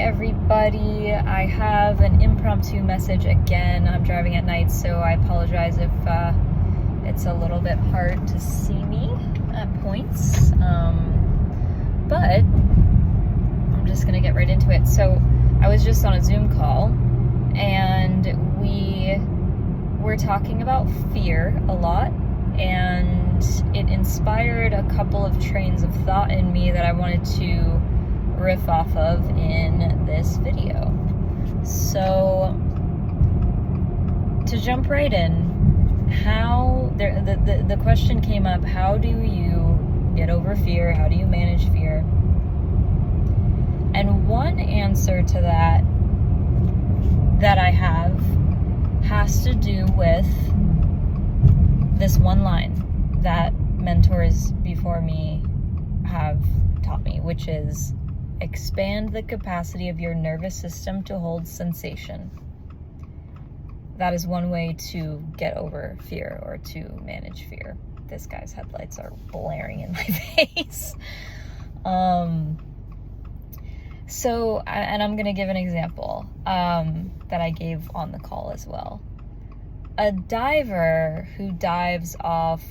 everybody. I have an impromptu message again. I'm driving at night, so I apologize if it's a little bit hard to see me at points. But I'm just gonna get right into it. So I was just on a Zoom call, and we were talking about fear a lot, and it inspired a couple of trains of thought in me that I wanted to riff off of in this video. So to jump right in, the question came up, how do you get over fear? How do you manage fear? And one answer to that I have has to do with this one line that mentors before me have taught me, which is expand the capacity of your nervous system to hold sensation. That is one way to get over fear or to manage fear. This guy's headlights are blaring in my face. So, and I'm going to give an example that I gave on the call as well. A diver who dives off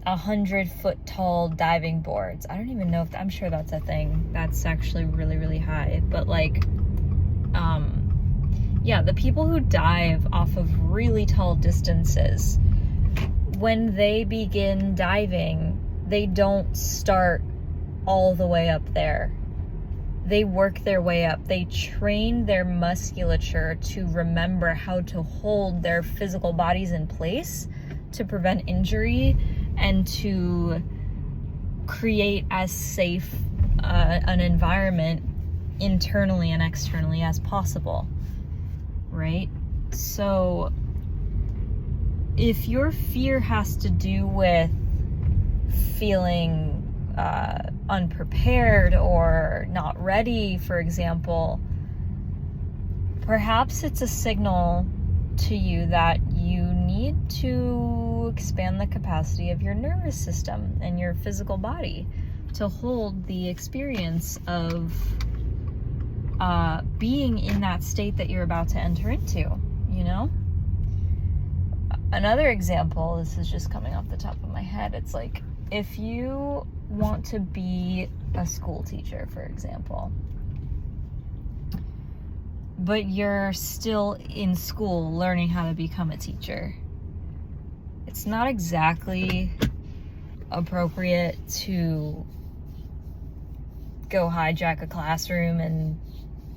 100-foot tall diving boards. I don't even know if, I'm sure that's a thing. That's actually really, really high. But like, yeah, the people who dive off of really tall distances, when they begin diving, they don't start all the way up there. They work their way up. They train their musculature to remember how to hold their physical bodies in place to prevent injury and to create as safe an environment internally and externally as possible, right? So if your fear has to do with feeling unprepared or not ready, for example, perhaps it's a signal to you that you need to expand the capacity of your nervous system and your physical body to hold the experience of being in that state that you're about to enter into, you know? Another example, this is just coming off the top of my head, it's like, if you want to be a school teacher, for example, but you're still in school learning how to become a teacher, it's not exactly appropriate to go hijack a classroom and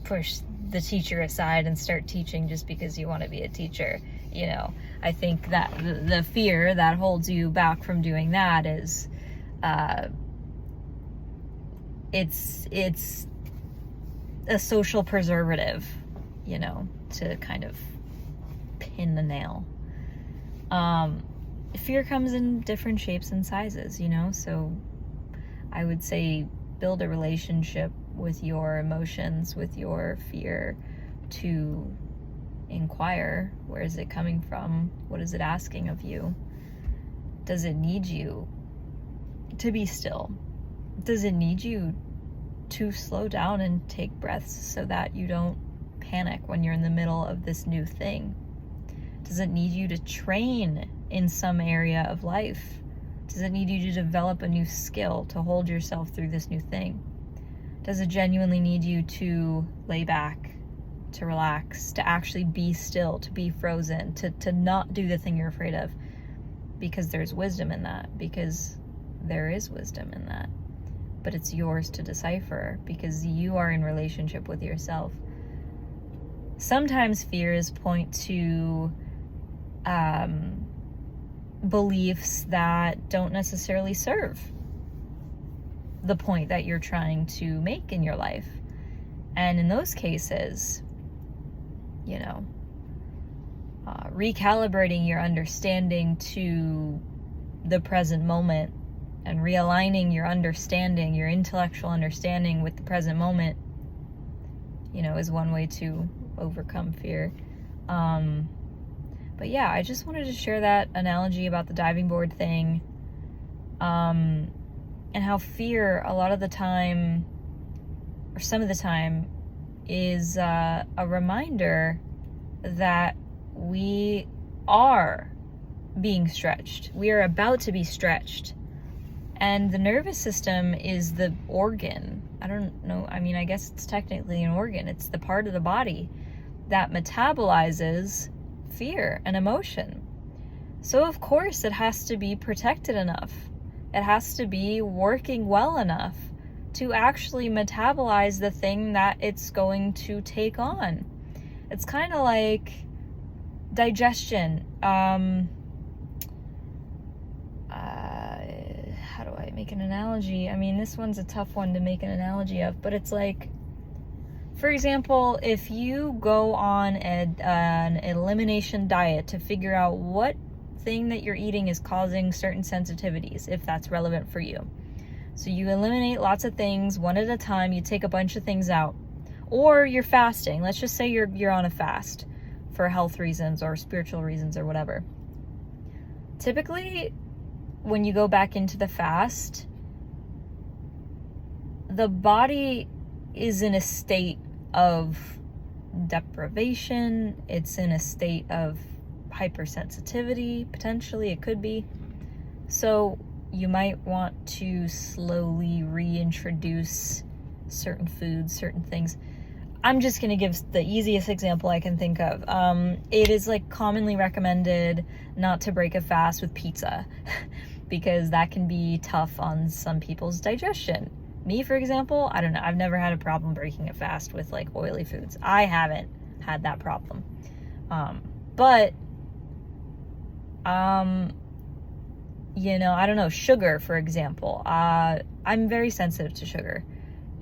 push the teacher aside and start teaching just because you want to be a teacher. You know, I think that the fear that holds you back from doing that is it's a social preservative, you know, to kind of pin the nail. Fear comes in different shapes and sizes, you know, so I would say build a relationship with your emotions, with your fear, to inquire, where is it coming from? What is it asking of you? Does it need you to be still? Does it need you to slow down and take breaths so that you don't panic when you're in the middle of this new thing? Does it need you to train in some area of life? Does it need you to develop a new skill to hold yourself through this new thing? Does it genuinely need you to lay back, to relax, to actually be still, to be frozen, to not do the thing you're afraid of? Because there's wisdom in that, because there is wisdom in that. But it's yours to decipher, because you are in relationship with yourself. Sometimes fears point to beliefs that don't necessarily serve the point that you're trying to make in your life. And in those cases, you know, recalibrating your understanding to the present moment and realigning your understanding, your intellectual understanding with the present moment, you know, is one way to overcome fear. But yeah, I just wanted to share that analogy about the diving board thing, and how fear a lot of the time or some of the time, is a reminder that we are being stretched. We are about to be stretched. And the nervous system is the organ. I don't know. I mean, I guess it's technically an organ. It's the part of the body that metabolizes fear and emotion. So of course it has to be protected enough. It has to be working well enough to actually metabolize the thing that it's going to take on. It's kind of like digestion. How do I make an analogy? I mean, this one's a tough one to make an analogy of, but it's like, for example, if you go on an elimination diet to figure out what thing that you're eating is causing certain sensitivities, if that's relevant for you. So you eliminate lots of things one at a time, you take a bunch of things out. Or you're fasting. Let's just say you're on a fast for health reasons or spiritual reasons or whatever. Typically, when you go back into the fast, the body is in a state of deprivation. It's in a state of hypersensitivity, potentially, it could be. So you might want to slowly reintroduce certain foods, certain things. I'm just going to give the easiest example I can think of. It is like commonly recommended not to break a fast with pizza because that can be tough on some people's digestion. Me, for example, I don't know. I've never had a problem breaking a fast with like oily foods. I haven't had that problem. But you know, I don't know, sugar, for example. I'm very sensitive to sugar,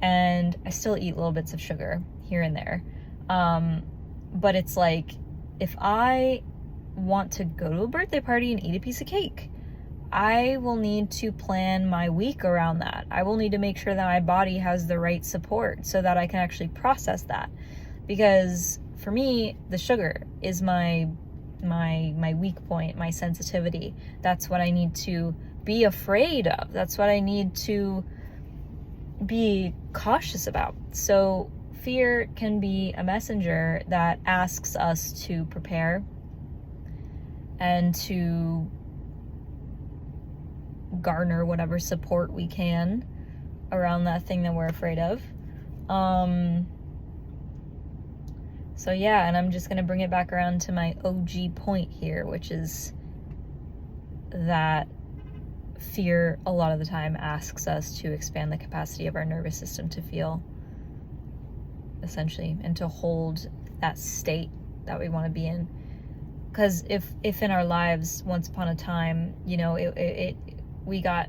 and I still eat little bits of sugar here and there. But it's like, if I want to go to a birthday party and eat a piece of cake, I will need to plan my week around that. I will need to make sure that my body has the right support so that I can actually process that. Because for me, the sugar is my weak point, my sensitivity. That's what I need to be afraid of. That's what I need to be cautious about. So fear can be a messenger that asks us to prepare and to garner whatever support we can around that thing that we're afraid of. So yeah, and I'm just going to bring it back around to my OG point here, which is that fear a lot of the time asks us to expand the capacity of our nervous system to feel, essentially, and to hold that state that we want to be in. Because if in our lives, once upon a time, you know, we got,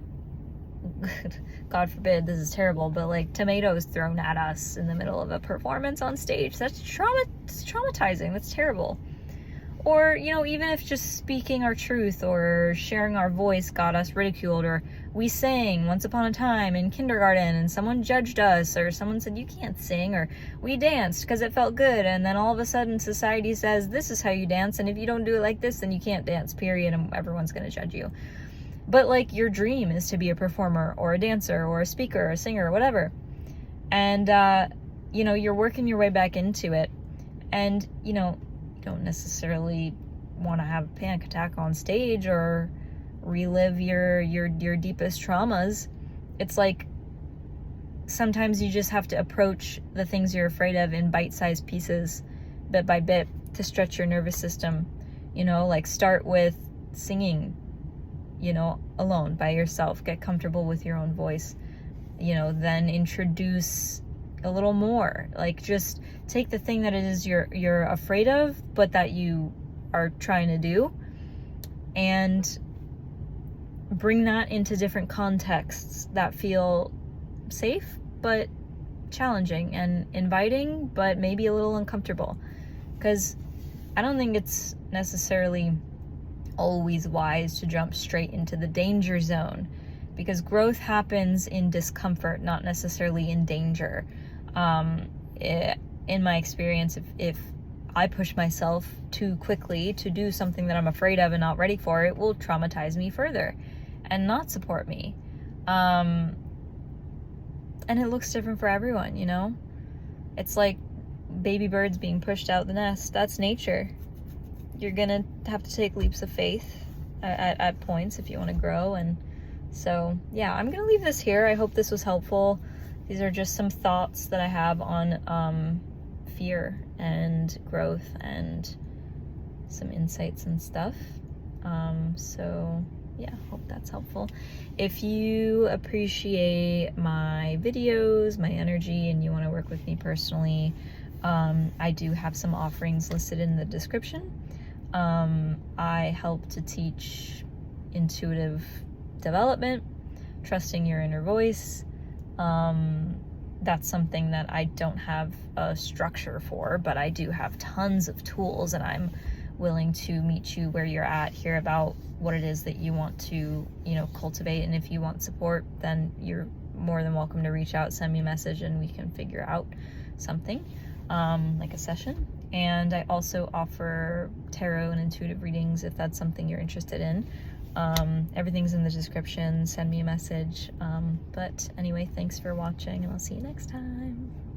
God forbid, this is terrible, but like tomatoes thrown at us in the middle of a performance on stage, that's traumatizing. That's terrible. Or, you know, even if just speaking our truth or sharing our voice got us ridiculed, or we sang once upon a time in kindergarten and someone judged us, or someone said you can't sing, or we danced because it felt good, and then all of a sudden society says this is how you dance, and if you don't do it like this, then you can't dance, period, and everyone's going to judge you. But like, your dream is to be a performer or a dancer or a speaker or a singer or whatever. And, you know, you're working your way back into it. And, you know, you don't necessarily want to have a panic attack on stage or relive your deepest traumas. It's like, sometimes you just have to approach the things you're afraid of in bite-sized pieces, bit by bit, to stretch your nervous system. You know, like, start with singing, you know, alone by yourself, get comfortable with your own voice, you know, then introduce a little more, like, just take the thing that it is you're afraid of, but that you are trying to do, and bring that into different contexts that feel safe, but challenging, and inviting, but maybe a little uncomfortable. Because I don't think it's necessarily always wise to jump straight into the danger zone, because growth happens in discomfort, not necessarily in danger. In my experience, if I push myself too quickly to do something that I'm afraid of and not ready for, it will traumatize me further and not support me. And it looks different for everyone, you know? It's like baby birds being pushed out the nest. That's nature. You're gonna have to take leaps of faith at points if you want to grow. And so, yeah, I'm gonna leave this here. I hope this was helpful. These are just some thoughts that I have on fear and growth and some insights and stuff. So yeah, hope that's helpful. If you appreciate my videos, my energy, and you want to work with me personally, I do have some offerings listed in the description. I help to teach intuitive development, trusting your inner voice. That's something that I don't have a structure for, but I do have tons of tools, and I'm willing to meet you where you're at, hear about what it is that you want to, you know, cultivate. And if you want support, then you're more than welcome to reach out, send me a message, and we can figure out something, like a session. And I also offer tarot and intuitive readings if that's something you're interested in. Everything's in the description. Send me a message. But anyway, thanks for watching, and I'll see you next time.